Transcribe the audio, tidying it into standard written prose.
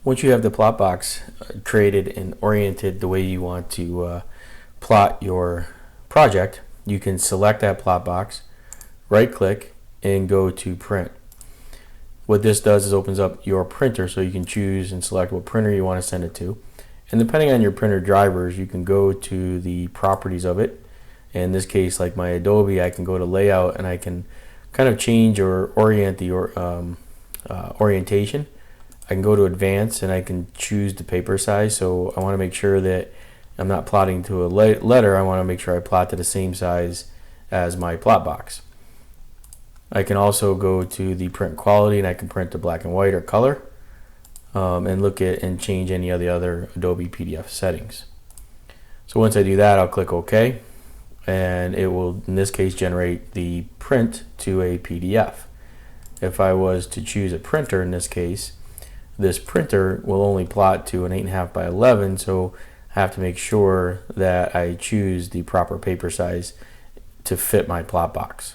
Once you have the plot box created and oriented the way you want to plot your project, you can select that plot box, right click, and go to print. What this does is opens up your printer, so you can choose and select what printer you want to send it to. And depending on your printer drivers, you can go to the properties of it. In this case, like my Adobe, I can go to layout and I can kind of change or orient the orientation. I can go to advanced and I can choose the paper size. So I want to make sure that I'm not plotting to a letter. I want to make sure I plot to the same size as my plot box. I can also go to the print quality and I can print to black and white or color, and look at and change any of the other Adobe PDF settings. So once I do that, I'll click OK, and it will in this case generate the print to a PDF. If I was to choose a printer in this case, this printer will only plot to an 8.5 by 11, so I have to make sure that I choose the proper paper size to fit my plot box.